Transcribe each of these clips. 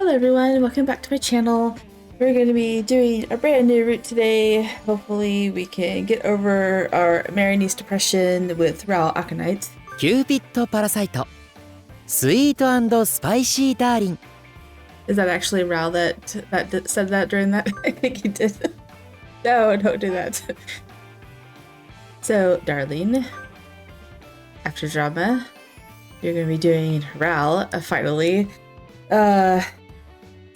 Hello everyone, welcome back to my channel. We're going to be doing a brand new route today. Hopefully we can get over our Mary niece depression with Raul Aconite. Cupid Parasite. Sweet and spicy darling. Is that actually Raul that said that during that? I think he did. No, don't do that. So, darling, after drama, you're going to be doing Raul, finally.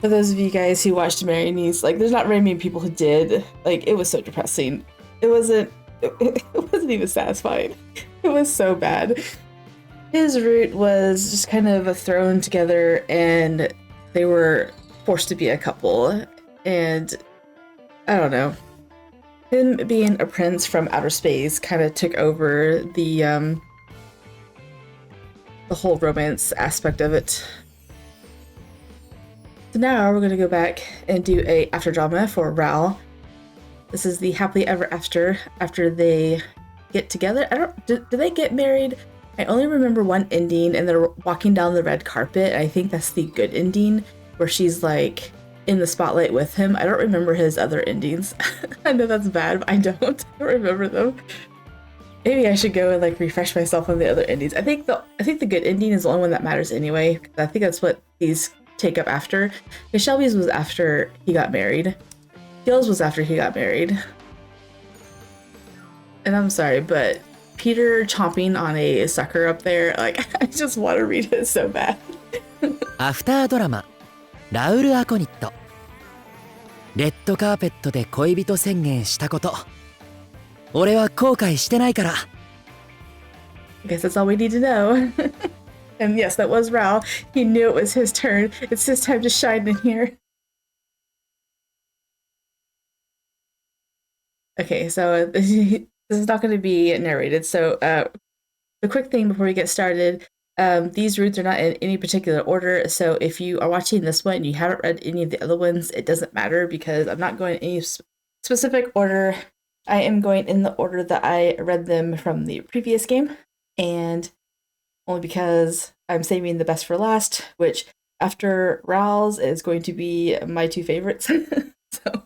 For those of you guys who watched Mary Niece, like, there's not very many people who did. Like, it was so depressing. It wasn't even satisfying. It was so bad. His route was just kind of thrown together, and they were forced to be a couple. And I don't know. Him being a prince from outer space kind of took over the whole romance aspect of it. So now we're going to go back and do a after drama for Raul. This is the happily ever after they get together. Do they get married? I only remember one ending, and they're walking down the red carpet. I think that's the good ending, where she's like in the spotlight with him. I don't remember his other endings. I know that's bad, but I don't remember them. Maybe I should go and like refresh myself on the other endings. I think the good ending is the only one that matters anyway. I think that's what these take up after. Because Shelby's was after he got married. Gil's was after he got married. And I'm sorry, but Peter chomping on a sucker up there, like, I just want to read it so bad. アフタードラマラウル・アコニット。レッドカーペットで恋人宣言したこと。俺は後悔してないから。I guess that's all we need to know. And yes, that was Raul. He knew it was his turn. It's his time to shine in here. Okay, so this is not going to be narrated. So the quick thing before we get started, these routes are not in any particular order. So if you are watching this one and you haven't read any of the other ones, it doesn't matter because I'm not going in any specific order. I am going in the order that I read them from the previous game. And only because I'm saving the best for last, which after Raul's is going to be my two favorites. So,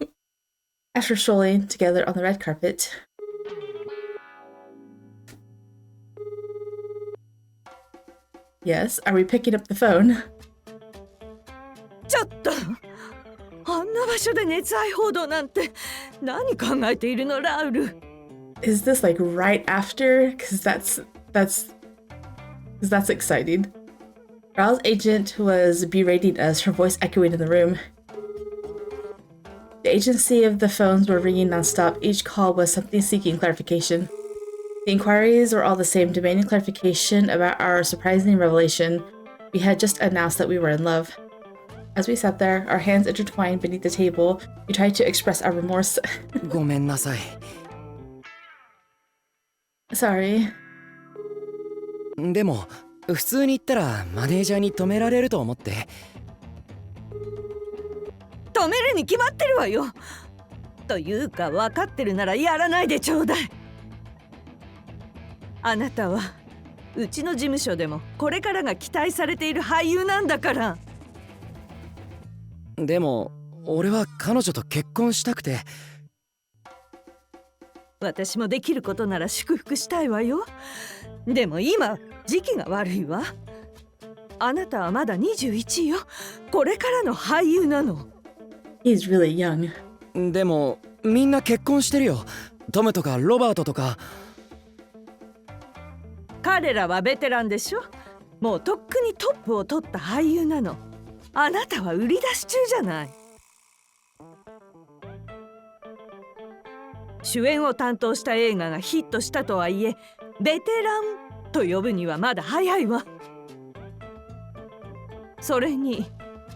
after strolling together on the red carpet, yes, are we picking up the phone? ちょっとあんな場所で熱愛報道なんて何考えているのラウル Is this like right after? Because that's exciting. Raul's agent was berating us, her voice echoing in the room. The agency of the phones were ringing nonstop. Each call was something seeking clarification. The inquiries were all the same, demanding clarification about our surprising revelation. We had just announced that we were in love. As we sat there, our hands intertwined beneath the table, we tried to express our remorse. ごめんなさい。Sorry. でも普通に言ったらマネージャーに止められると思って。止めるに決まってるわよというか分かってるならやらないでちょうだいあなたはうちの事務所でもこれからが期待されている俳優なんだからでも俺は彼女と結婚したくて。私もできることなら祝福したいわよでも今時期が悪いわあなたはまだ21よこれからの俳優なの He's really young. でもみんな結婚してるよ。トムとかロバートとか。彼らはベテランでしょもうとっくにトップを取った俳優なのあなたは売り出し中じゃない主演を担当した映画がヒットしたとはいえベテランと呼ぶにはまだ早いわそれに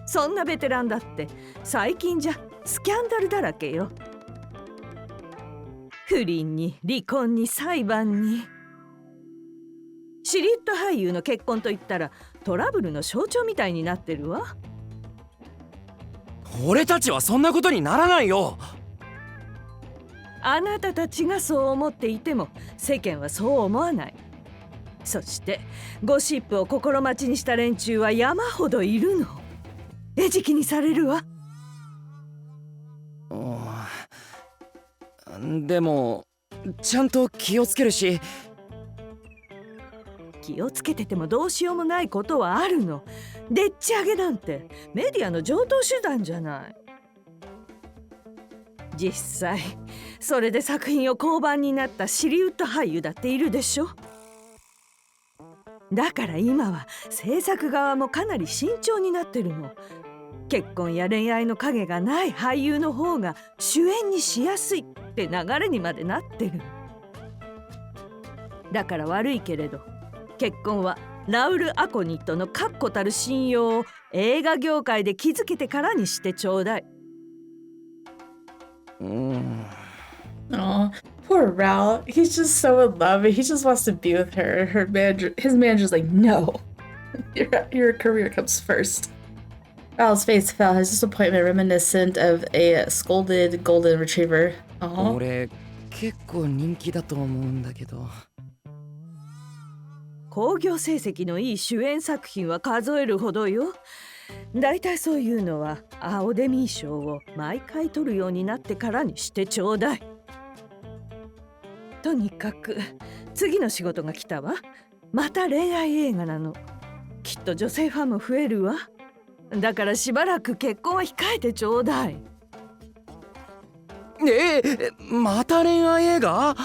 そんなベテランだって最近じゃスキャンダルだらけよ不倫に離婚に裁判にシリウッド俳優の結婚といったらトラブルの象徴みたいになってるわ俺たちはそんなことにならないよあなたたちがそう思っていても世間はそう思わないそしてゴシップを心待ちにした連中は山ほどいるの餌食にされるわ。でもちゃんと気をつけるし。気をつけててもどうしようもないことはあるの。でっち上げなんてメディアの常套手段じゃない。実際それで作品を降板になったシリウッド俳優だっているでしょ。だから今は制作側もかなり慎重になってるの。結婚や恋愛の影がない俳優の方が主演にしやすいって流れにまでなってる。だから悪いけれど結婚はラウル・アコニットの確固たる信用を映画業界で築けてからにしてちょうだい。Oh, poor Raul. He's just so in love and he just wants to be with her. His manager's like, no. Your career comes first. Raul's face fell, his disappointment reminiscent of a scolded golden retriever. 俺結構人気だと思うんだけど。興行成績のいい主演作品は数えるほどよ。だいたいそういうのは青デミー賞を毎回取るようになってからにしてちょうだい。とにかく次の仕事が来たわ。また恋愛映画なの。きっと女性ファンも増えるわ。だからしばらく結婚は控えてちょうだい。また恋愛映画？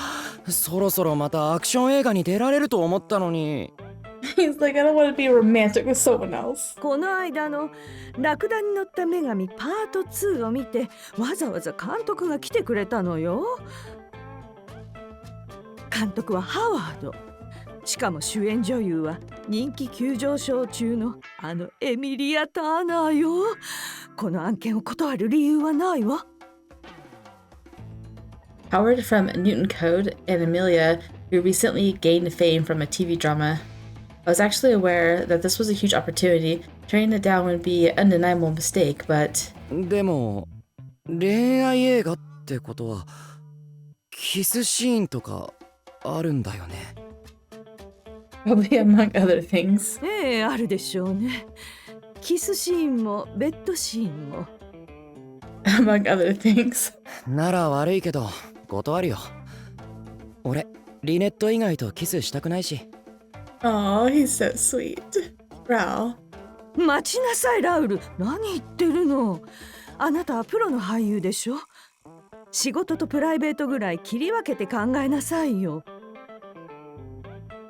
そろそろまたアクション映画に出られると思ったのに。He's like, I don't want to be romantic with someone else. この間のラクダに乗った女神パート2を見てわざわざ監督が来てくれたのよ。監督はハワード。しかも主演女優は人気急上昇中のあのエミリア・ターナーよ。この案件を断る理由はないわ。Howard from Newton Code and Amelia, who recently gained fame from a TV drama. I was actually aware that this was a huge opportunity. Turning it down would be an undeniable mistake, but... でも恋愛映画ってことはキスシーンとかあるんだよね。Probably among other things. ええ、あるでしょうね。キスシーンもベッドシーンも。Among other things. なら悪いけど断るよ。俺リネット以外とキスしたくないし。Oh, he's so sweet. Raul. 待ちなさいラウル。何言ってるの。あなたはプロの俳優でしょ。仕事とプライベートぐらい切り分けて考えなさいよ。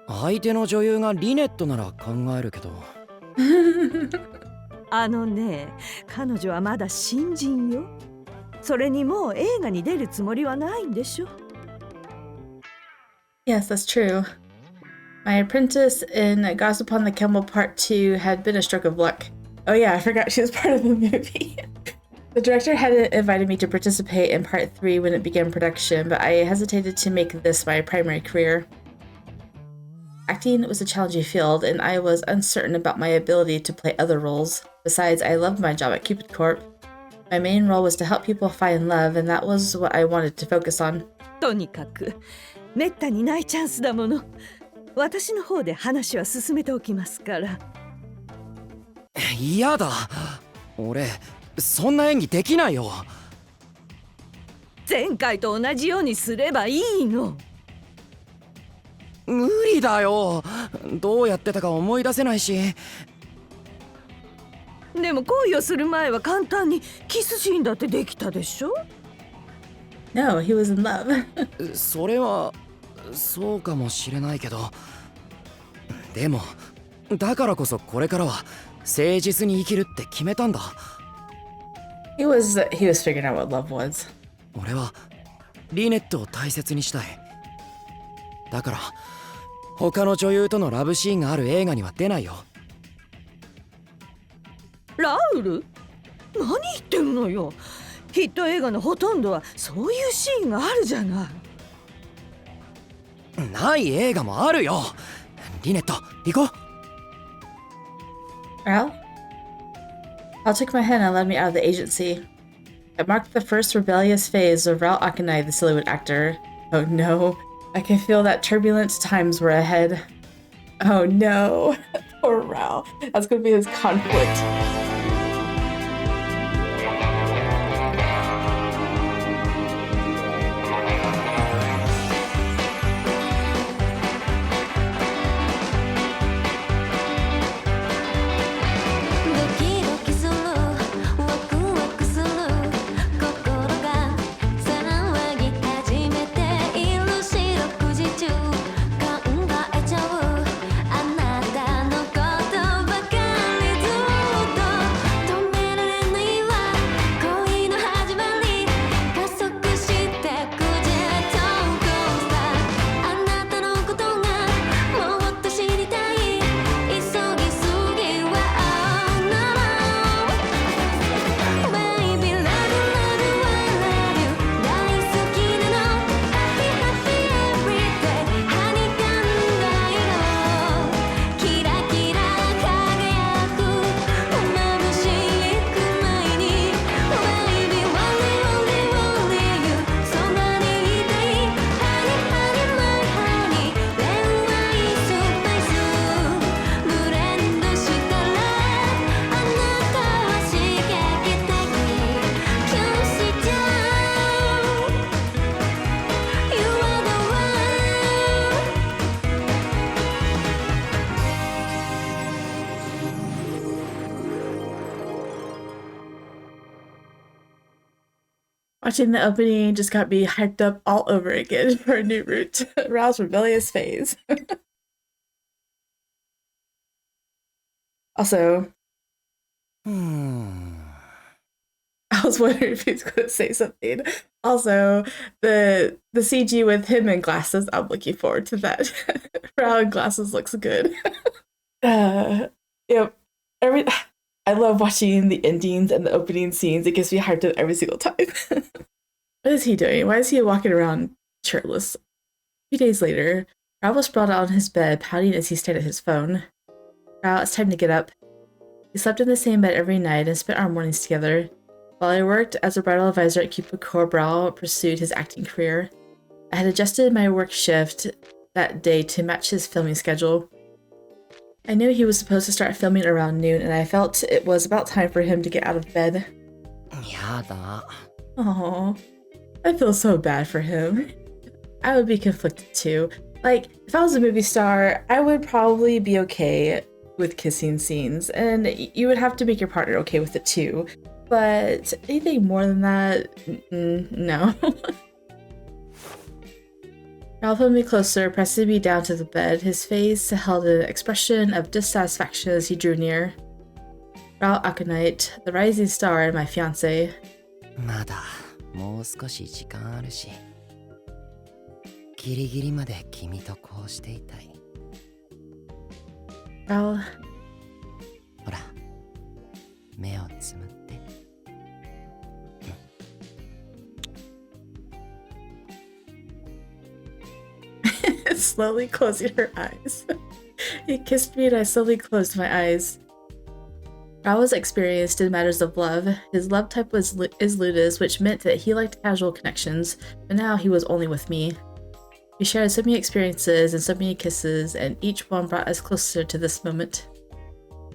相手の女優がリネットなら考えるけど。あのね、彼女はまだ新人よ。それにもう映画に出るつもりはないんでしょ。Yes, that's true. My apprentice in Gossip on the Camel Part 2 had been a stroke of luck. Oh yeah, I forgot she was part of the movie. The director had invited me to participate in Part 3 when it began production, but I hesitated to make this my primary career. Acting was a challenging field, and I was uncertain about my ability to play other roles. Besides, I loved my job at Cupid Corp. My main role was to help people find love, and that was what I wanted to focus on. とにかくめったにないチャンスだもの。私の方で話は進めておきますから。嫌だ。俺そんな演技できないよ。前回と同じようにすればいいの。無理だよ。どうやってたか思い出せないし。でも恋をする前は簡単にキスシーンだってできたでしょ。 No, he was in love. それはそうかもしれないけど、でもだからこそこれからは誠実に生きるって決めたんだ。He was figuring out what love was. 俺はリネットを大切にしたい。だから他の女優とのラブシーンがある映画には出ないよ。ラウル？何言ってるのよ。ヒット映画のほとんどはそういうシーンがあるじゃない。ない映画もあるよ。リネット、行こう。Raul? Raul took my hand and led me out of the agency. It marked the first rebellious phase of Raul Aconite, the silhouette actor. Oh no, I can feel that turbulent times were ahead. Oh no, poor Raul. That's gonna be his conflict. Watching the opening just got me hyped up all over again for a new route. Raul's rebellious phase. Also, I was wondering if he's going to say something. Also, the CG with him in glasses, I'm looking forward to that. Raul in glasses looks good. Yep. I love watching the endings and the opening scenes. It gets me hyped up every single time. What is he doing? Why is he walking around shirtless? A few days later, Raul was sprawled out on his bed, pouting as he stared at his phone. Raul, it's time to get up. We slept in the same bed every night and spent our mornings together. While I worked as a bridal advisor at Cupid, Raul pursued his acting career. I had adjusted my work shift that day to match his filming schedule. I knew he was supposed to start filming around noon, and I felt it was about time for him to get out of bed. Aww, I feel so bad for him. I would be conflicted too. Like, if I was a movie star, I would probably be okay with kissing scenes, and you would have to make your partner okay with it too. But anything more than that, no. Raul pulled me closer, pressing me down to the bed. His face held an expression of dissatisfaction as he drew near. Raul Aconite, the rising star and my fiancé. まだもう少し時間あるし、ギリギリまで君とこうしていたい。Raul, ほら、目をつむって。slowly closing her eyes. He kissed me and I slowly closed my eyes. Raul was experienced in matters of love. His love type is ludus, which meant that he liked casual connections, but now he was only with me. We shared so many experiences and so many kisses, and each one brought us closer to this moment.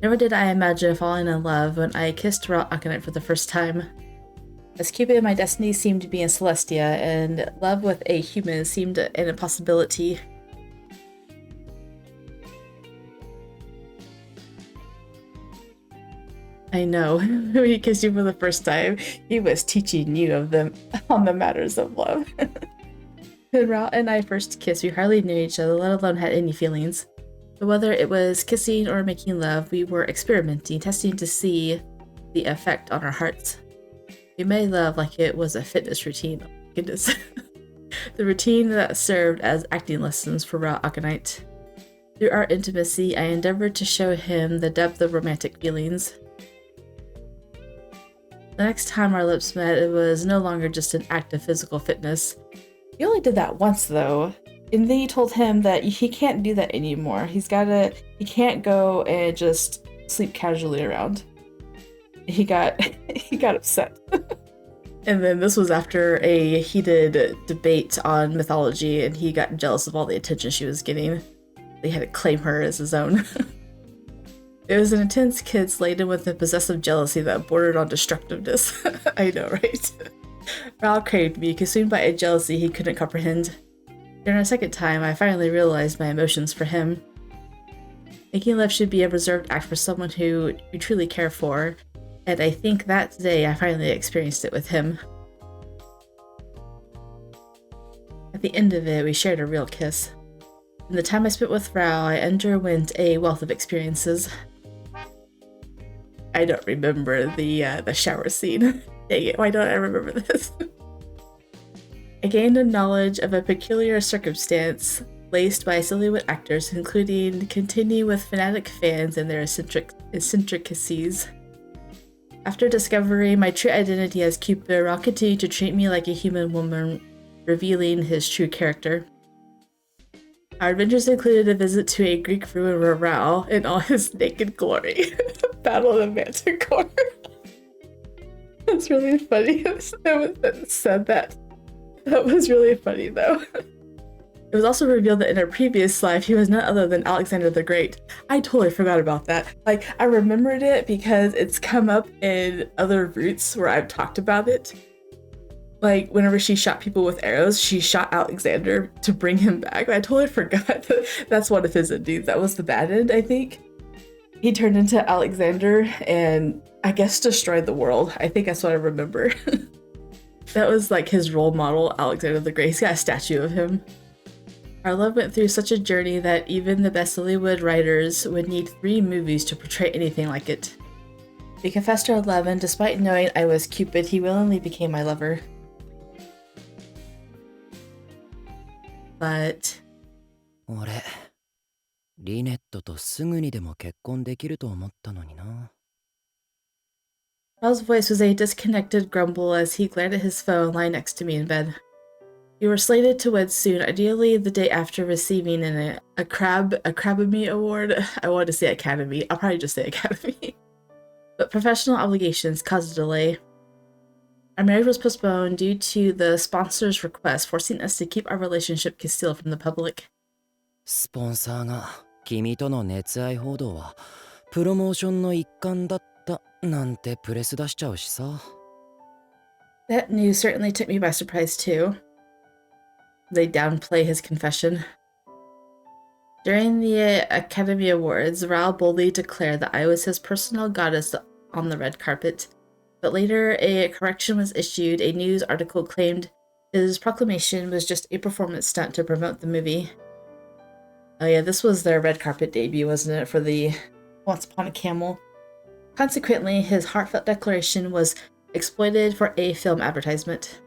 Never did I imagine falling in love when I kissed Raul Aconite for the first time. As Cupid, my destiny seemed to be in Celestia, and love with a human seemed an impossibility. I know, when he kissed you for the first time, he was teaching you on the matters of love. When Raul and I first kissed, we hardly knew each other, let alone had any feelings. But whether it was kissing or making love, we were experimenting, testing to see the effect on our hearts. We made love like it was a fitness routine. Oh, goodness. The routine that served as acting lessons for Raul Aconite. Through our intimacy, I endeavored to show him the depth of romantic feelings. The next time our lips met, it was no longer just an act of physical fitness. You only did that once, though. And then you told him that he can't do that anymore. He can't go and just sleep casually around. He got upset. And then this was after a heated debate on mythology, and he got jealous of all the attention she was getting. They had to claim her as his own. It was an intense kiss laden with a possessive jealousy that bordered on destructiveness. I know, right? Raul craved me, consumed by a jealousy he couldn't comprehend. During our second time, I finally realized my emotions for him. Making love should be a reserved act for someone who you truly care for, and I think that day I finally experienced it with him. At the end of it, we shared a real kiss. In the time I spent with Raul, I underwent a wealth of experiences. I don't remember the shower scene. Dang it, why don't I remember this? I gained a knowledge of a peculiar circumstance laced by silhouette actors, including continue with fanatic fans and their eccentricities. After discovering my true identity as Cupid, Raul continued to treat me like a human woman, revealing his true character. Our adventures included a visit to a Greek ruin where Raul, in all his naked glory, battled a manticore. That's really funny. It said that. That was really funny, though. It was also revealed that in a previous life, he was none other than Alexander the Great. I totally forgot about that. Like, I remembered it because it's come up in other routes where I've talked about it. Like, whenever she shot people with arrows, she shot Alexander to bring him back. I totally forgot that that's one of his endings. That was the bad end, I think. He turned into Alexander and, I guess, destroyed the world. I think that's what I remember. That was like his role model, Alexander the Great. He's got a statue of him. Our love went through such a journey that even the best Hollywood writers would need 3 movies to portray anything like it. We confessed our love, and despite knowing I was Cupid, he willingly became my lover. But... 俺、リネットとすぐにでも結婚できると思ったのにな。Raul's voice was a disconnected grumble as he glared at his phone lying next to me in bed. We were slated to wed soon, ideally the day after receiving a Crabamy Award. I wanted to say Academy. I'll probably just say Academy. But professional obligations caused a delay. Our marriage was postponed due to the sponsor's request, forcing us to keep our relationship concealed from the public. スポンサーが君との熱愛報道はプロモーションの一環だったなんてプレス出しちゃうしさ。That news certainly took me by surprise too. They downplay his confession. During the Academy Awards, Raul boldly declared that I was his personal goddess on the red carpet. But later, a correction was issued. A news article claimed his proclamation was just a performance stunt to promote the movie. Oh yeah, this was their red carpet debut, wasn't it, for the Once Upon a Camel? Consequently, his heartfelt declaration was exploited for a film advertisement.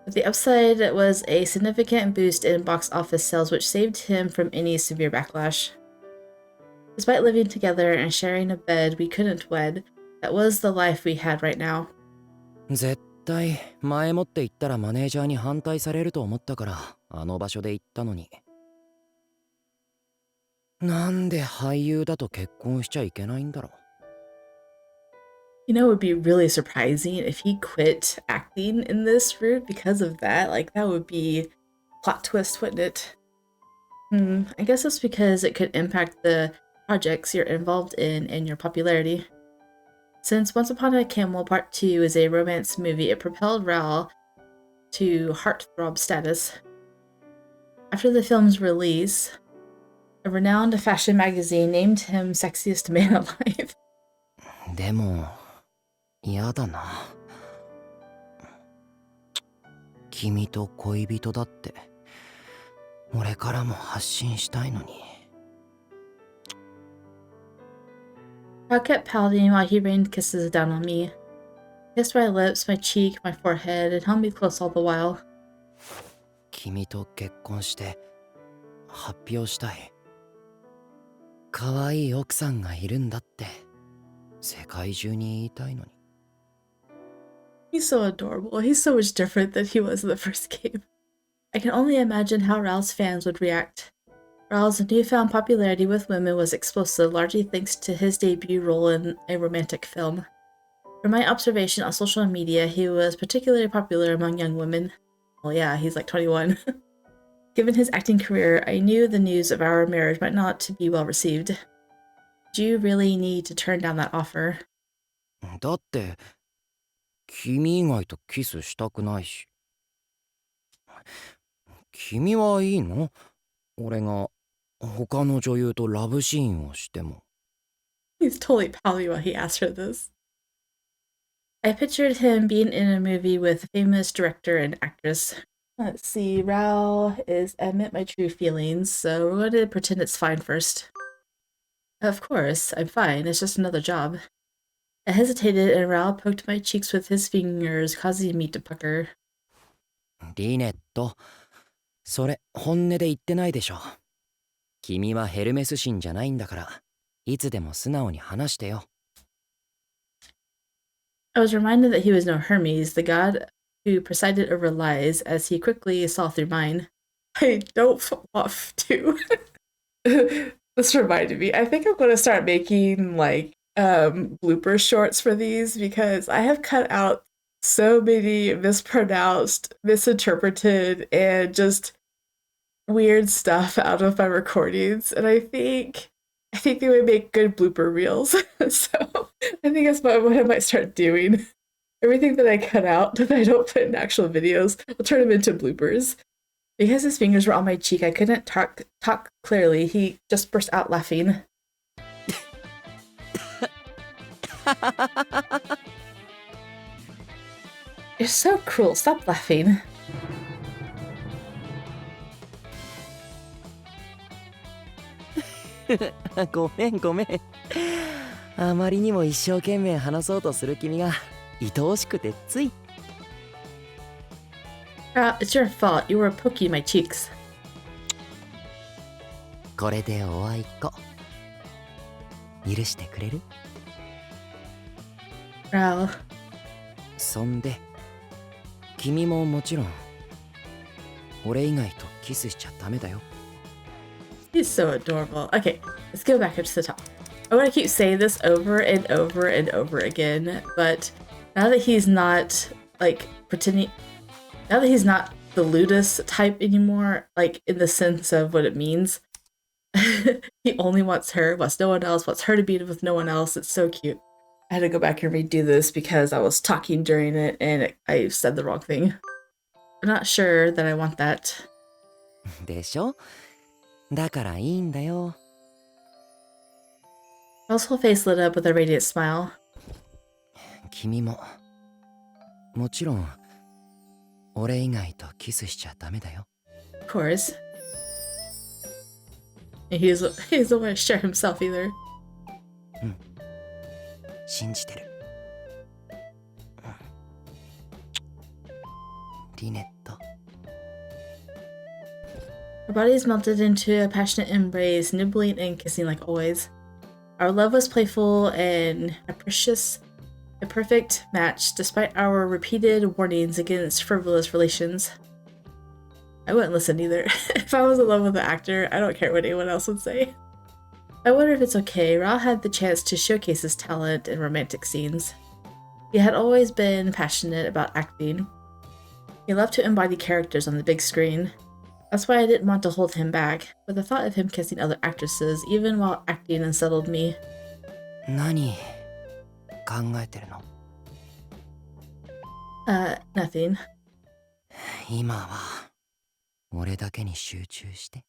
But the upside was a significant boost in box office sales, which saved him from any severe backlash. Despite living together and sharing a bed, we couldn't wed. That was the life we had right now. 絶対前もって言ったらマネージャーに反対されると思ったからあの場所で言ったのに。なんで俳優だと結婚しちゃいけないんだろう。You know, it would be really surprising if he quit acting in this route because of that. Like, that would be plot twist, wouldn't it? I guess it's because it could impact the projects you're involved in and your popularity. Since Once Upon a Camel Part 2 is a romance movie, it propelled Raul to heartthrob status. After the film's release, a renowned fashion magazine named him sexiest man alive. でも嫌だな。君と恋人だって俺からも発信したいのに。Raul kept pouting while he rained kisses down on me. He kissed my lips, my cheek, my forehead, and held me close all the while. 君と結婚して発表したい。可愛い奥さんがいるんだって世界中に言いたいのに。He's so adorable. He's so much different than he was in the first game. I can only imagine how Raul's fans would react. Raul's newfound popularity with women was explosive, largely thanks to his debut role in a romantic film. From my observation on social media, he was particularly popular among young women. Well, yeah, he's like 21. Given his acting career, I knew the news of our marriage might not be well received. Did you really need to turn down that offer? だって君以外とキスしたくないし。君はいいの？俺が他の女優とラブシーンをしても。He's totally pouting while he asked her this. I pictured him being in a movie with a famous director and actress. Let's see, Raul is admit my true feelings, so we're going to pretend it's fine first. Of course, I'm fine, it's just another job. I hesitated and Raul poked my cheeks with his fingers, causing me to pucker. リネット、それ本音で言ってないでしょ。君はヘルメス神じゃないんだから、いつでも素直に話してよ。I was reminded that he was no Hermes, the god who presided over lies, as he quickly saw through mine. I don't want to. This reminded me. I think I'm going to start making like blooper shorts for these because I have cut out so many mispronounced, misinterpreted, and just weird stuff out of my recordings, and I think they would make good blooper reels. So I think that's what I might start doing. Everything that I cut out that I don't put in actual videos, I'll turn them into bloopers. Because his fingers were on my cheek, I couldn't talk clearly. He just burst out laughing. You're so cruel. Stop laughing.ごめんごめん。あまりにも一生懸命話そうとする君が愛おしくてつい。It's your fault. You were poking my cheeks. これでおあいこ。許してくれる？ Raul. そんで、君ももちろん、俺以外とキスしちゃダメだよ。He's so adorable. Okay, let's go back up to the top. I want to keep saying this over and over and over again, but now that he's not, like, pretending... Now that he's not the Ludus type anymore, like, in the sense of what it means, he only wants her, wants no one else, wants her to be with no one else. It's so cute. I had to go back and redo this because I was talking during it and I said the wrong thing. I'm not sure that I want that. でしょ？だからいいんだよ。Raul's whole face lit up with a radiant smile. 君も、もちろん、俺以外とキスしちゃダメだよ。Of course. And he doesn't want to share himself either. うん。信じてる。リネット。Our bodies melted into a passionate embrace, nibbling and kissing like always. Our love was playful and capricious, a perfect match despite our repeated warnings against frivolous relations. I wouldn't listen either. If I was in love with the actor, I don't care what anyone else would say. I wonder if it's okay. Raul had the chance to showcase his talent in romantic scenes. He had always been passionate about acting. He loved to embody characters on the big screen. That's why I didn't want to hold him back, but the thought of him kissing other actresses, even while acting, unsettled me. 何考えてるの？ Nothing. 今は俺だけに集中して。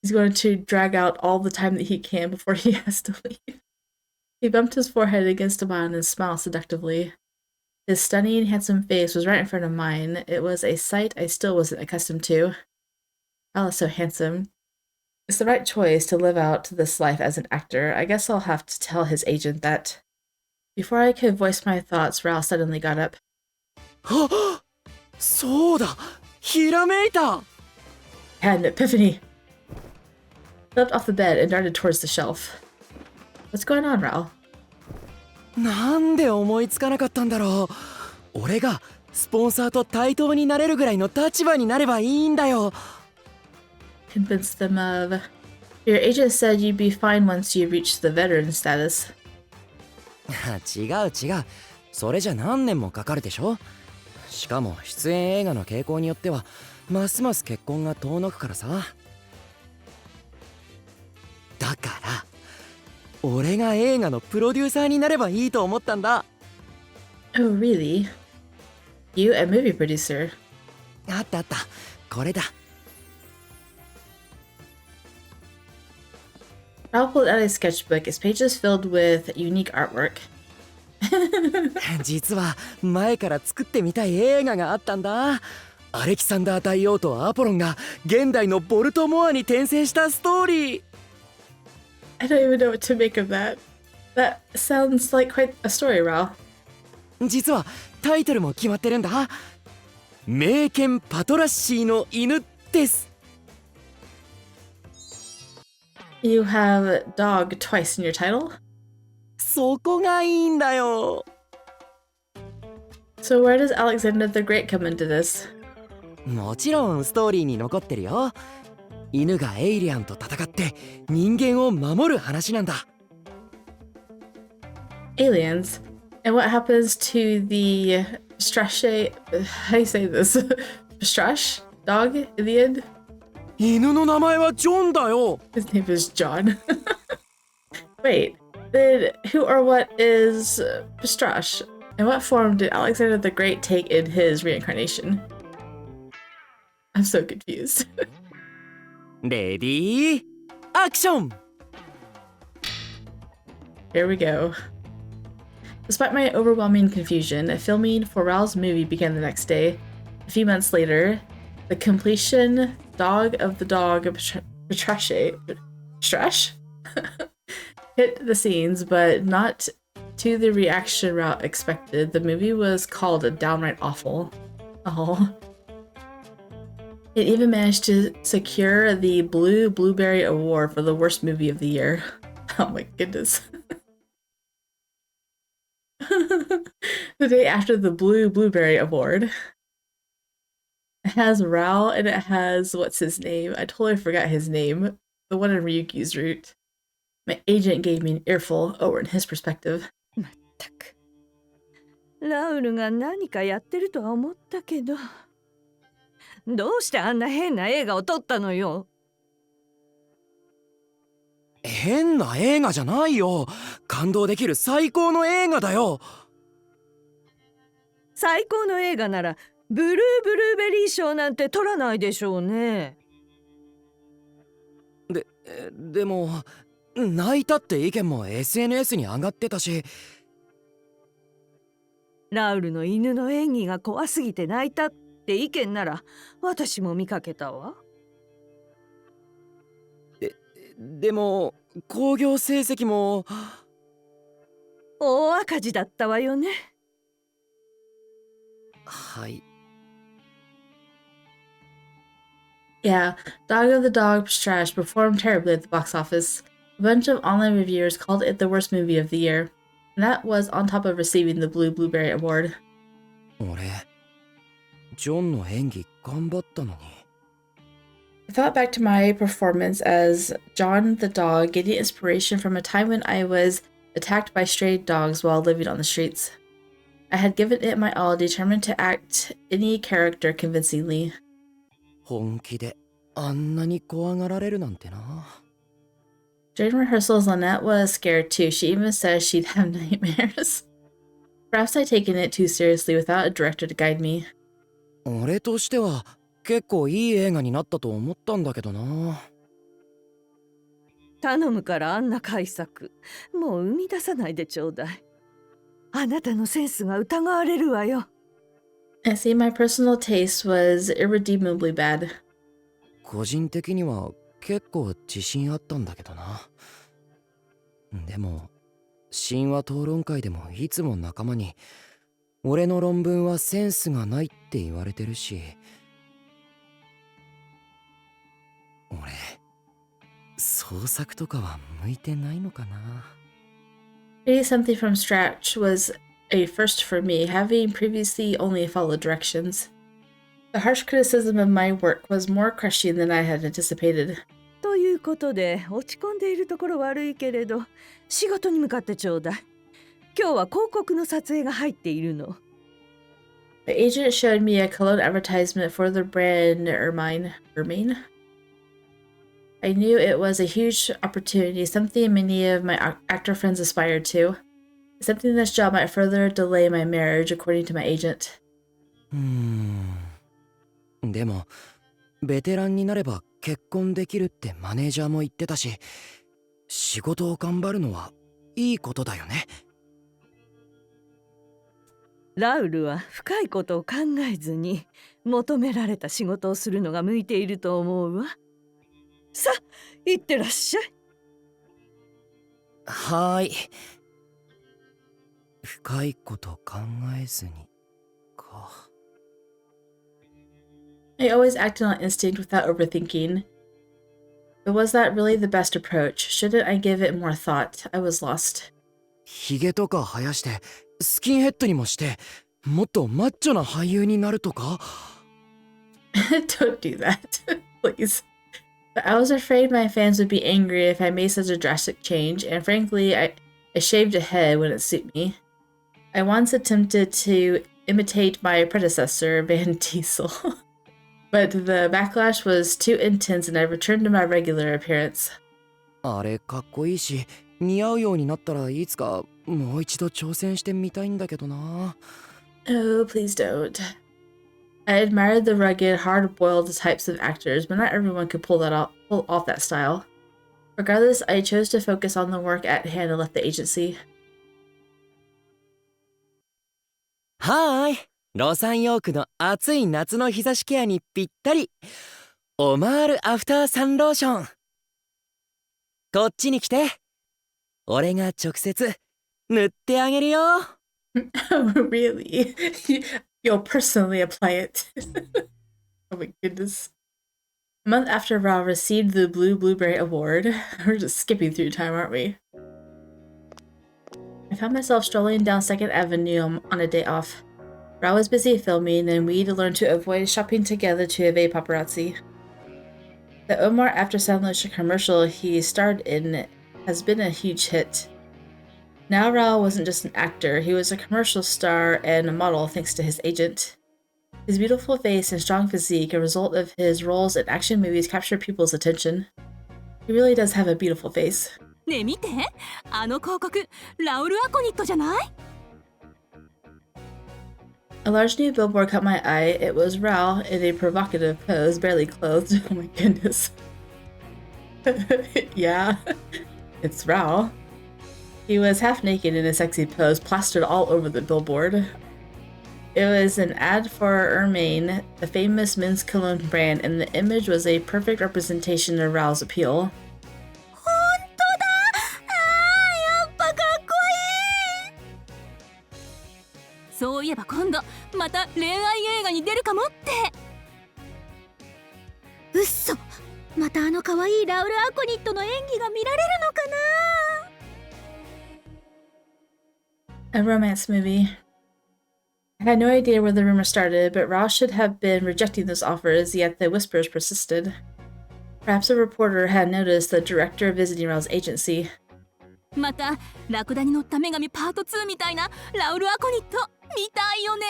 He's going to drag out all the time that he can before he has to leave. He bumped his forehead against mine and smiled seductively. His stunning, handsome face was right in front of mine. It was a sight I still wasn't accustomed to. Raul is so handsome. It's the right choice to live out this life as an actor. I guess I'll have to tell his agent that. Before I could voice my thoughts, Raul suddenly got up. そうだ！ひらめいた！ I had an epiphany. He leapt off the bed and darted towards the shelf. What's going on, Raul? なんで思いつかなかったんだろう。俺がスポンサーと対等になれるぐらいの立場になればいいんだよ。Convince them of... Your agent said you'd be fine once you reached the veteran status. 違う違う。それじゃ何年もかかるでしょ。しかも出演映画の傾向によってはますます結婚が遠のくからさ。だから俺が映画のプロデューサーになればいいと思ったんだ。 Oh, really? You, a movie producer? あったあった。これだ。Raul pulled out a sketchbook, its pages filled with unique artwork. 実は前から作ってみたい映画があったんだ。アレキサンダー大王とアポロンが現代のボルトモアに転生したストーリー。I don't even know what to make of that. That sounds like quite a story, Raul. 実はタイトルも決まってるんだ。名犬パトラッシーの犬です。You have dog twice in your title? そこがいいんだよ。So where does Alexander the Great come into this? もちろんストーリーに残ってるよ。犬がエイリアンと戦って人間を守る話なんだ。Aliens? And what happens to the Strache... How do you say this? Strash? Dog in the end? 犬の名前はジョンだよ。 His name is John. Wait, then who or what is Strash? And what form did Alexander the Great take in his reincarnation? I'm so confused. レディーアクション。 Here we go. Despite my overwhelming confusion, filming for Raul's movie began the next day. A few months later, the completion dog Trash hit the scenes, but not to the reaction Raul expected. The movie was called downright awful. Oh. It even managed to secure the Blue Blueberry Award for the worst movie of the year. Oh my goodness. The day after the Blue Blueberry Award. It has Raul and it has, what's his name? I totally forgot his name. The one in Ryuki's route. My agent gave me an earful over in his perspective. まったく。ラウルが何かやってるとは思ったけど。どうしてあんな変な映画を撮ったのよ。変な映画じゃないよ。感動できる最高の映画だよ。最高の映画ならブルーベリー賞なんて取らないでしょうね。でも泣いたって意見も SNS に上がってたし。ラウルの犬の演技が怖すぎて泣いたって意見なら私も見かけたわ。でも興行成績も大赤字だったわよね。はい。Yeah, Dog of the Dog's Trash performed terribly at the box office. A bunch of online reviewers called it the worst movie of the year. And that was on top of receiving the Blue Blueberry Award. 俺ジョンの演技頑張ったのに。I thought back to my performance as John the dog, getting inspiration from a time when I was attacked by stray dogs while living on the streets. I had given it my all, determined to act any character convincingly. 本気であんなに怖がられるなんてな。During rehearsals, Lynette was scared too. She even says she'd have nightmares. Perhaps I'd taken it too seriously without a director to guide me. 俺としては結構いい映画になったと思ったんだけどな。頼むからあんな改作もう生み出さないでちょうだい。あなたのセンスが疑われるわよ。I see my personal taste was irredeemably bad. 個人的には結構自信あったんだけどな。でも神話討論会でもいつも仲間に俺の論文はセンスがないって言われてるし、俺創作とかは向いてないのかな。Reading something from scratch was a first for me, having previously only followed directions. The harsh criticism of my work was more crushing than I had anticipated. ということで落ち込んでいるところ悪いけれど仕事に向かってちょうだい。今日は広告の撮影が入っているの。The agent showed me a cologne advertisement for the brand Ermine. I knew it was a huge opportunity, something many of my actor friends aspired to. Accepting this job might further delay my marriage, according to my agent. でもベテランになれば結婚できるってマネージャーも言ってたし、仕事を頑張るのはいいことだよね。ラウルは深いことを考えずに求められた仕事をするのが向いていると思うわ。さあ、行ってらっしゃい。はい。深いこと考えずにか。I always acted on instinct without overthinking. But was that really the best approach? Shouldn't I give it more thought? I was lost. ヒゲとか生やしてスキンヘッドにもしてもっとマッチョな俳優になるとか。Don't do that, please. But I was afraid my fans would be angry if I made such a drastic change, and frankly, I shaved a head wouldn't suit me. I once attempted to imitate my predecessor, Van Diesel, but the backlash was too intense and I returned to my regular appearance. あれかっこいいし似合うようになったらいつかもう一度挑戦してみたいんだけどな。Oh, please don't. I admired the rugged, hard-boiled types of actors, but not everyone could pull off that style. Regardless, I chose to focus on the work at hand and left the agency. はーい。ロサンヨークの暑い夏の日差しケアにぴったり。オマールアフターサンローション。こっちに来て。俺が直接塗ってあげるよ。Oh, really? You'll personally apply it. Oh my goodness. A month after Raul received the Blue Blueberry Award, we're just skipping through time, aren't we? I found myself strolling down 2nd Avenue on a day off. Raul was busy filming, and we learned to avoid shopping together to evade paparazzi. The Omar After Sandwich commercial he starred in has been a huge hit. Now Raul wasn't just an actor, he was a commercial star and a model thanks to his agent. His beautiful face and strong physique, a result of his roles in action movies, capture people's attention. He really does have a beautiful face. ねえ見て、あの広告、ラウル・アコニットじゃない？ A large new billboard caught my eye. It was Raul in a provocative pose, barely clothed. Oh my goodness. Yeah, it's Raul. He was half naked in a sexy pose, plastered all over the billboard. It was an ad for Ermaine, the famous men's cologne brand, and the image was a perfect representation of Raul's appeal. 本当だ！やっぱかっこいい！そういえば今度また恋愛映画に出るかもって。うっそ！またあの可愛いラウル・アコニットの演技が見られるのかな？ A romance movie. I had no idea where the rumor started, but Raul should have been rejecting those offers, yet the whispers persisted. Perhaps a reporter had noticed the director visiting Raul's agency. またラクダに乗った女神パート2みたいなラウル・アコニット見たいよね。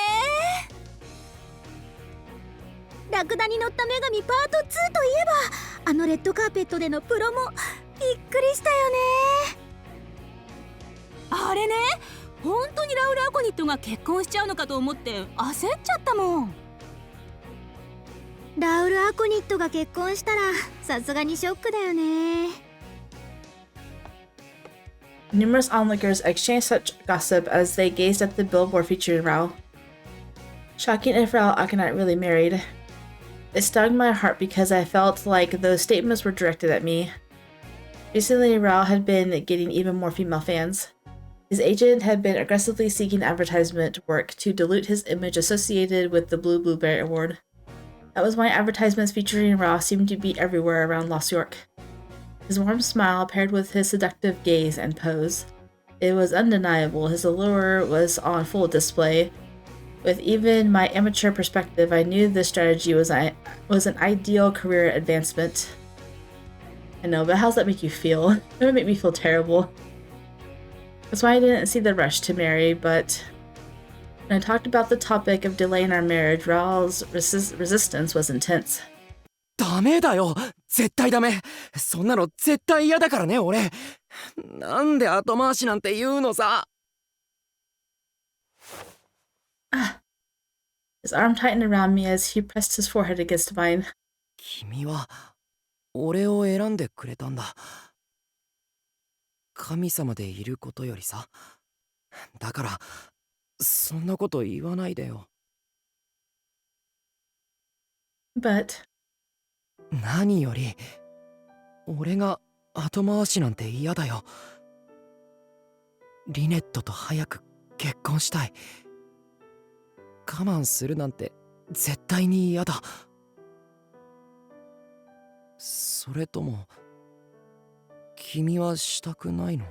ラクダに乗った女神パート2といえばあのレッドカーペットでのプロもびっくりしたよね。あれね、本当にラウル・アコニットが結婚しちゃうのかと思って焦っちゃったもん。ラウル・アコニットが結婚したらさすがにショックだよね。 Numerous onlookers exchanged such gossip as they gazed at the billboard featuring Raul. Shocking if Raul Aconite really married. It stung my heart because I felt like those statements were directed at me. Recently, Raul had been getting even more female fans. His agent had been aggressively seeking advertisement work to dilute his image associated with the Blue Blueberry Award. That was why advertisements featuring Raul seemed to be everywhere around Lost York. His warm smile paired with his seductive gaze and pose. It was undeniable, his allure was on full display. With even my amateur perspective, I knew this strategy was an ideal career advancement. I know, but how's that make you feel? It would make me feel terrible. That's why I didn't see the rush to marry, but when I talked about the topic of delaying our marriage, Raul's resistance was intense. ダメだよ。絶対ダメ。そんなの絶対嫌だからね、俺。なんで後回しなんて言うのさ。His arm tightened around me as he pressed his forehead against mine. 君は俺を選んでくれたんだ。神様でいることよりさ。だからそんなこと言わないでよ。But 何より俺が後回しなんて嫌だよ。リネットと早く結婚したい。我慢するなんて絶対に嫌だ。それとも君はしたくないの？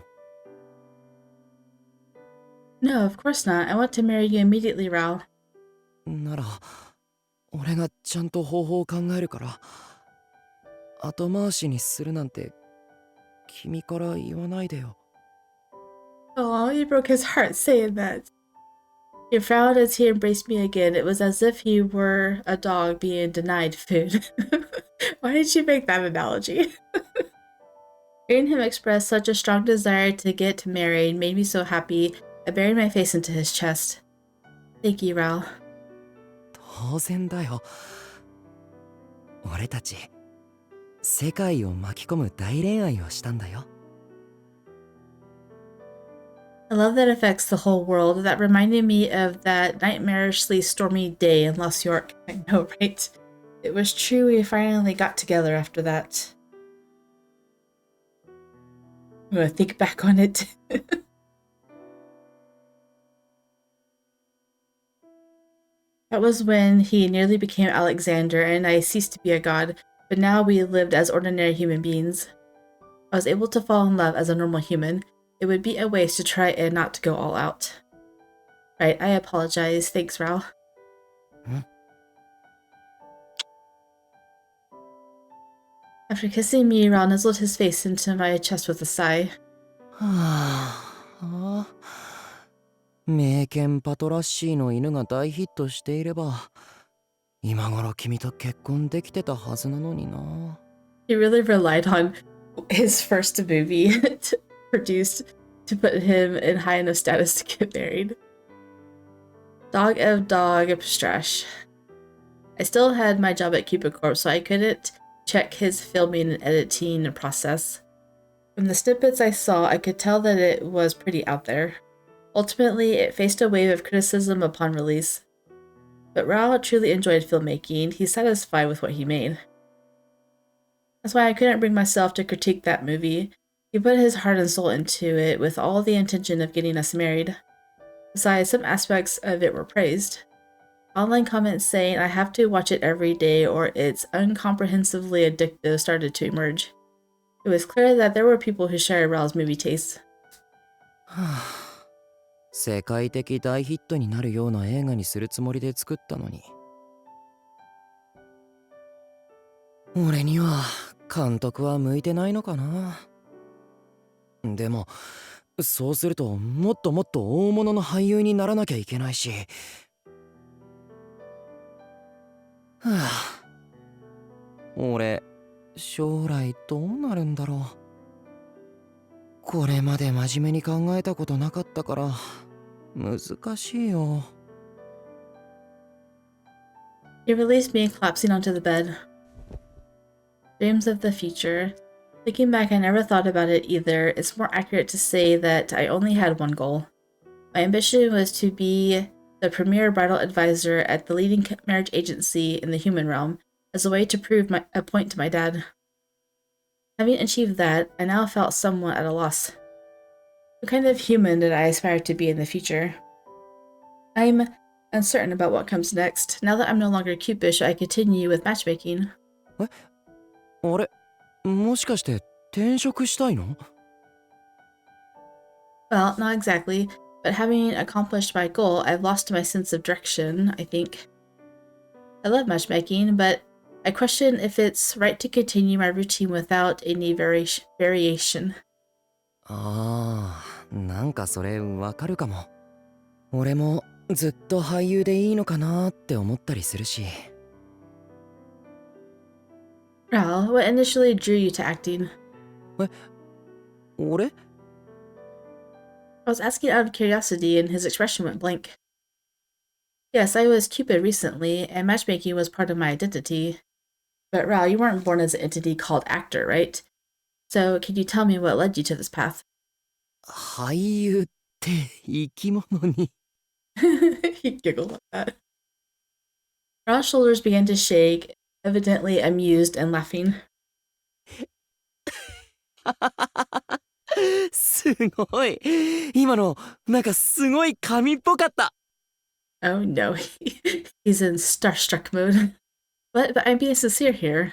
no, of course not. I want to marry you immediately, Raul. なら俺がちゃんと方法を考えるから後回しにするなんて君から言わないでよ。 Oh, you broke his heart saying that. He frowned as he embraced me again. It was as if he were a dog being denied food. Why did she make that analogy? Hearing him express such a strong desire to get married made me so happy. I buried my face into his chest. Thank you, Raul. 当然だよ。俺たち世界を巻き込む大恋愛をしたんだよ。I love that affects the whole world. That reminded me of that nightmarishly stormy day in Los York. I know, right? It was true we finally got together after that. I'm gonna think back on it. That was when he nearly became Alexander and I ceased to be a god, but now we lived as ordinary human beings. I was able to fall in love as a normal human. It would be a waste to try and not to go all out. Right, I apologize. Thanks, Raul. After kissing me, Raul nuzzled his face into my chest with a sigh. 名犬パトラッシーの犬が大ヒットしていれば、今頃君と結婚できてたはずなのにな。He really relied on his first movie produced to put him in high enough status to get married. Dog of dog strash. I still had my job at Cupid Corp, so I couldn't check his filming and editing process. From the snippets I saw, I could tell that it was pretty out there. Ultimately, it faced a wave of criticism upon release. But Raul truly enjoyed filmmaking. He's satisfied with what he made. That's why I couldn't bring myself to critique that movie. He put his heart and soul into it with all the intention of getting us married. Besides, some aspects of it were praised. Online comments saying I have to watch it every day or it's incomprehensibly addictive started to emerge. It was clear that there were people who shared Raul's movie tastes. 世界的大ヒットになるような映画にするつもりで作ったのに。俺には監督は向いてないのかな。でも、そうするともっともっと大物の俳優にならなきゃいけないし。はあ、俺、将来どうなるんだろう。これまで真面目に考えたことなかったから。難しいよ。He released me collapsing onto the bed. Dreams of the future. Thinking back, I never thought about it either. It's more accurate to say that I only had one goal. My ambition was to be the premier bridal advisor at the leading marriage agency in the human realm, as a way to prove a point to my dad. Having achieved that, I now felt somewhat at a loss. What kind of human did I aspire to be in the future? I'm uncertain about what comes next. Now that I'm no longer Cupid, should I continue with matchmaking? え、あれ、もしかして転職したいの？ Well, not exactly, but having accomplished my goal, I've lost my sense of direction, I think. I love matchmaking, but I question if it's right to continue my routine without any variation. ああ、なんかそれわかるかも。俺もずっと俳優でいいのかなって思ったりするし。Raul, what initially drew you to acting? え、俺？ I was asking out of curiosity and his expression went blank. Yes, I was Cupid recently, and matchmaking was part of my identity. But Raul, you weren't born as an entity called actor, right? So, can you tell me what led you to this path? 俳優って生き物に。He giggled at that. Raul's shoulders began to shake, evidently amused and laughing. すごい。今のなんかすごい神っぽかった。Oh no, he's in starstruck mode. But I'm being sincere here.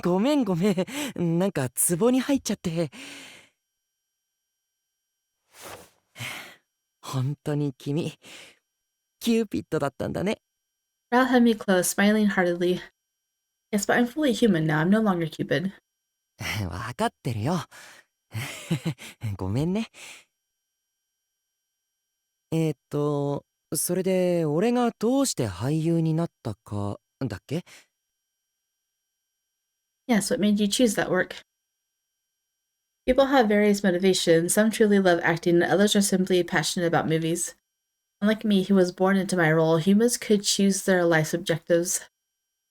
ごめんごめん。なんかツボに入っちゃって。本当に君、キューピッドだったんだね。Raul had me close, smiling heartedly. Yes, but I'm fully human now. I'm no longer Cupid. わかってるよ。ごめんね。それで俺がどうして俳優になったかだっけ？ Yes, what made you choose that work? People have various motivations. Some truly love acting, and others are simply passionate about movies. Unlike me, who was born into my role, humans could choose their life's objectives.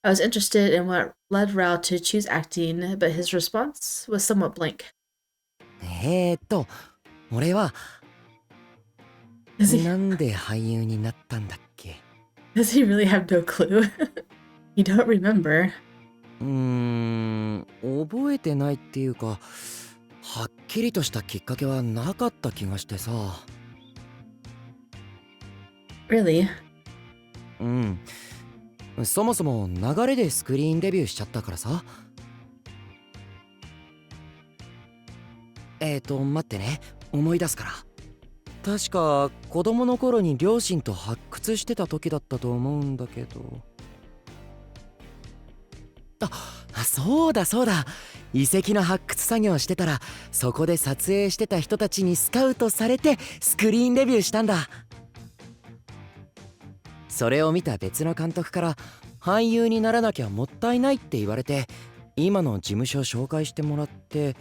I was interested in what led Raul to choose acting, but his response was somewhat blank. 俺は Does he, なんで俳優になったんだっけ？ does he really have no clue? You don't remember. 覚えてないっていうか、はっきりとしたきっかけはなかった気がしてさ。Really? うん。そもそも流れでスクリーンデビューしちゃったからさ。待ってね。思い出すから。確か子供の頃に両親と発掘してた時だったと思うんだけど。そうだそうだ。遺跡の発掘作業してたら、そこで撮影してた人たちにスカウトされてスクリーンデビューしたんだ。それを見た別の監督から俳優にならなきゃもったいないって言われて、今の事務所紹介してもらって。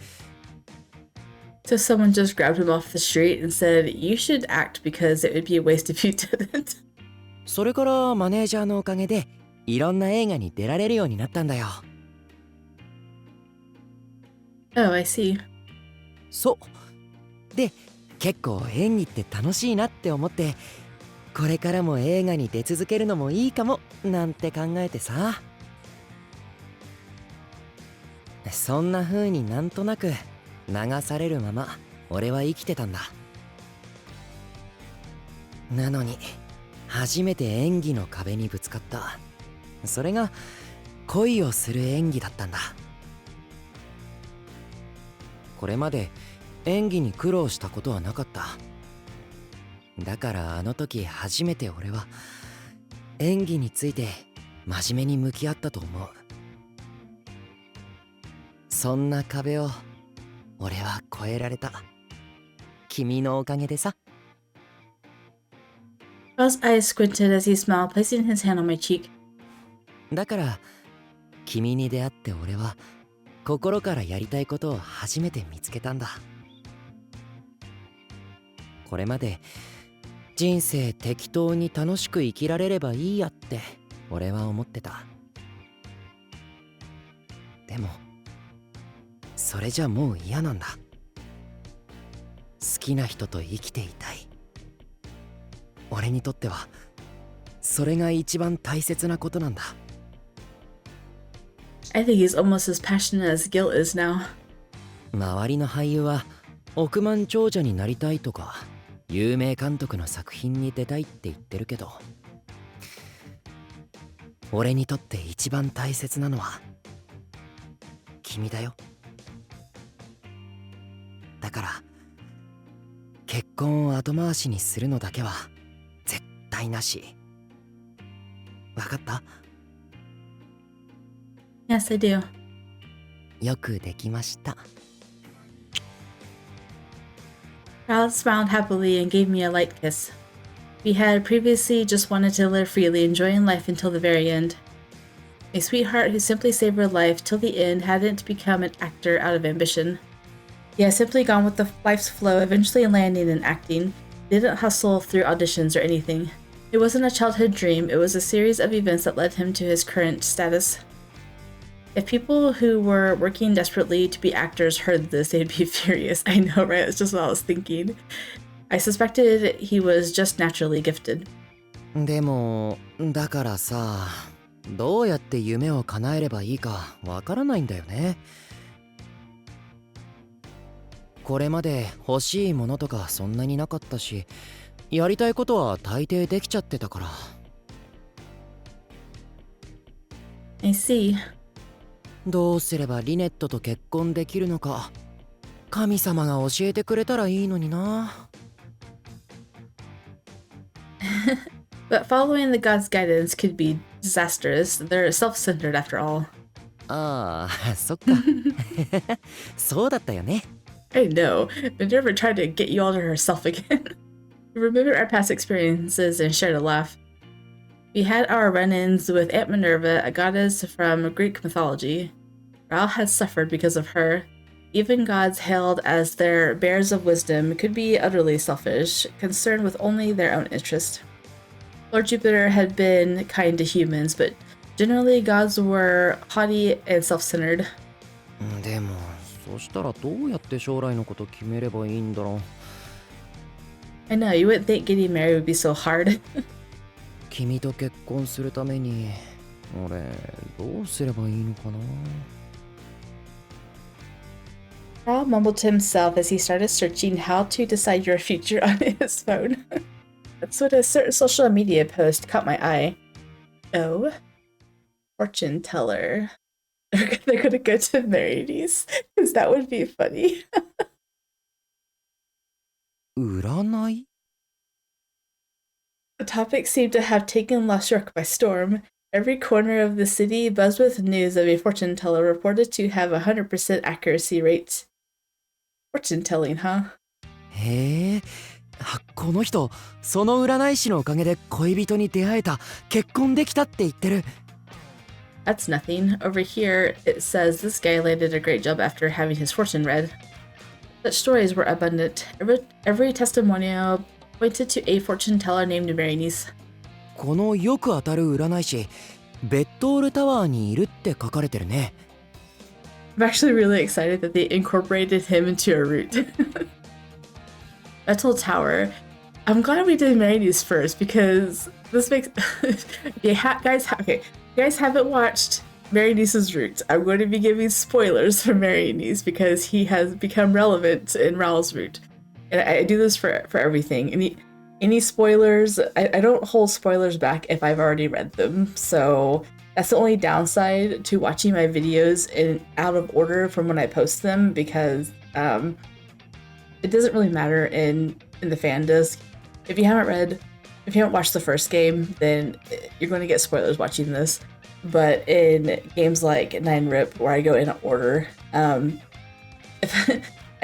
So someone just grabbed him off the street and said, "You should act because it would be a waste if you didn't." それからマネージャーのおかげでいろんな映画に出られるようになったんだよ。Oh, I see. そうで、結構演技って楽しいなって思って、これからも映画に出続けるのもいいかもなんて考えてさ。そんな風になんとなく流されるまま俺は生きてたんだ。なのに初めて演技の壁にぶつかった。それが恋をする演技だったんだ。これまで演技に苦労したことはなかった。だからあの時初めて俺は演技について真面目に向き合ったと思う。そんな壁を俺は越えられた。君のおかげでさ。Raul's eyes squinted as he smiled, placing his hand on my cheek. だから君に出会って俺は心からやりたいことを初めて見つけたんだ。これまで人生適当に楽しく生きられればいいやって俺は思ってた。でもそれじゃもう嫌なんだ。好きな人と生きていたい。俺にとってはそれが一番大切なことなんだ。I think he's almost as passionate as Gil is now. 周りの俳優は億万長者になりたいとか有名監督の作品に出たいって言ってるけど、俺にとって一番大切なのは君だよ。だから結婚を後回しにするのだけは絶対なし。わかった？ Yes, I do. よくできました。Raul smiled happily and gave me a light kiss. We had previously just wanted to live freely, enjoying life until the very end. A sweetheart who simply savored life till the end hadn't become an actor out of ambition. He had simply gone with the life's flow, eventually landing in acting. Didn't hustle through auditions or anything. It wasn't a childhood dream, it was a series of events that led him to his current status. If people who were working desperately to be actors heard this, they'd be furious. I know, right? That's just what I was thinking. I suspected he was just naturally gifted. でもだからさ、どうやって夢を叶えればいいかわからないんだよね。これまで欲しいものとかそんなになかったし、やりたいことは大抵できちゃってたから。I see. どうすればリネットと結婚できるのか、神様が教えてくれたらいいのにな。But following the god's guidance could be disastrous. They're self-centered after all. ああ、そっか。そうだったよね。I know. Minerva tried to get you all to herself again. We remembered our past experiences and shared a laugh. We had our run-ins with Aunt Minerva, a goddess from Greek mythology. Raul had suffered because of her. Even gods hailed as their bearers of wisdom could be utterly selfish, concerned with only their own interest. Lord Jupiter had been kind to humans, but generally gods were haughty and self-centered. でもそしたらどうやって将来のこと決めればいいんだろう。I know, you wouldn't think getting married would be so hard. 君と結婚するために俺どうすればいいのかな。 Raul mumbled to himself as he started searching how to decide your future on his phone. That's what a certain social media post caught my eye. Oh, fortune teller. They're gonna go to marriedies, because that would be funny. 占い The topic seemed to have taken Lost York by storm. Every corner of the city buzzed with news of a fortune teller reported to have a 100% accuracy rate. Fortune telling, huh? へえ、この人その占い師のおかげで恋人に出会えた、結婚できたって言ってる。 That's nothing. Over here, it says this guy landed a great job after having his fortune read. Such stories were abundant. Every testimonial pointed to a fortune teller named Berenice. このよく当たる占い師、ベッドールタワーにいるって書かれてるね。 I'm actually really excited that they incorporated him into a route. Metal Tower. I'm glad we did Berenice first because this makes... okay, you guys haven't watched Berenice's route. I'm going to be giving spoilers for Berenice because he has become relevant in Raul's route. And I do this for everything. Any spoilers, I don't hold spoilers back if I've already read them. So that's the only downside to watching my videos in out of order from when I post them, because it doesn't really matter in the fan disc. If you haven't watched the first game, then you're going to get spoilers watching this. But in games like 9RIP, where I go in order, I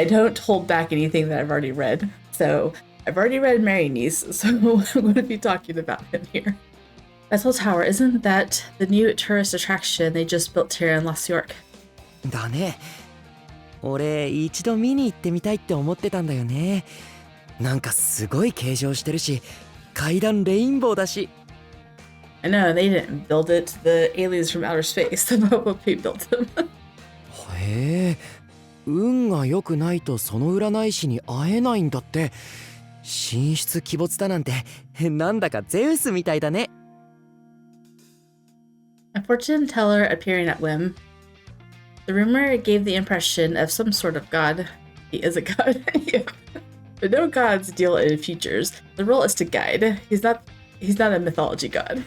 don't hold back anything that I've already read. So I've already read Berenice, so I'm going to be talking about him here. Bethel Tower, isn't that the new tourist attraction they just built here in Lost York? だね。俺一度見に行ってみたいって思ってたんだよね。なんかすごい形状してるし、階段レインボーだし。 I know, they didn't build it. The aliens from outer space, the Momopi built them. へえ、運が良くないとその占い師に会えないんだって。神出鬼没だなんて、なんだかゼウスみたいだね。 A fortune teller appearing at whim. The rumor gave the impression of some sort of god. He is a god. Yeah. But no gods deal in futures. The role is to guide. He's not a mythology god.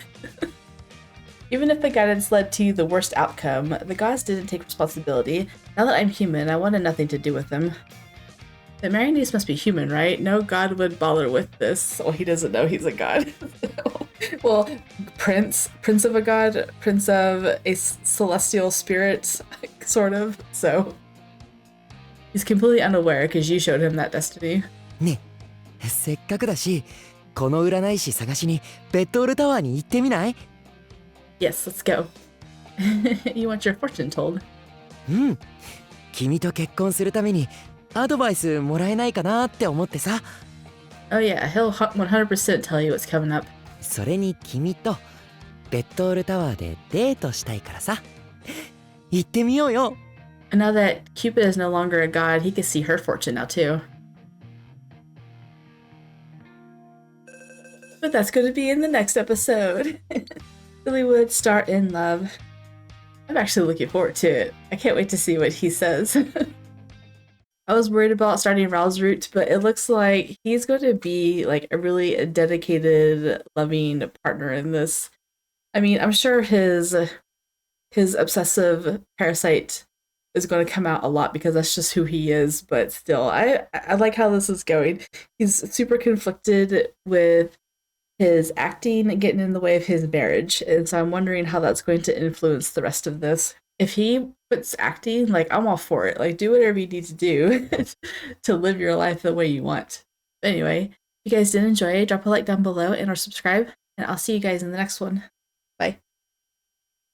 Even if the guidance led to the worst outcome, the gods didn't take responsibility. Now that I'm human, I wanted nothing to do with them. But Berenice must be human, right? No god would bother with this. Well, he doesn't know he's a god. Well, prince of a god, prince of a celestial spirit, sort of. So he's completely unaware because you showed him that destiny. ねえ、せっかくだし、この占い師探しにベッドールタワーに行ってみない？ Yes, let's go. You want your fortune told? うん。君と結婚するためにアドバイスもらえないかなって思ってさ。 Oh yeah, he'll 100% tell you what's coming up. それに君とベッドールタワーでデートしたいからさ。行ってみようよ。 And now that Cupid is no longer a god, he can see her fortune now too. But that's going to be in the next episode. Lilywood start in love. I'm actually looking forward to it. I can't wait to see what he says. I was worried about starting Raul's route, but it looks like he's going to be like a really dedicated, loving partner in this. I mean, I'm sure his obsessive Parasite is going to come out a lot because that's just who he is, but still, I like how this is going. He's super conflicted with his acting getting in the way of his marriage, and so I'm wondering how that's going to influence the rest of this. If he puts acting, like, I'm all for it. Like, do whatever you need to do to live your life the way you want. But anyway, if you guys did enjoy, drop a like down below and or subscribe, and I'll see you guys in the next one. Bye.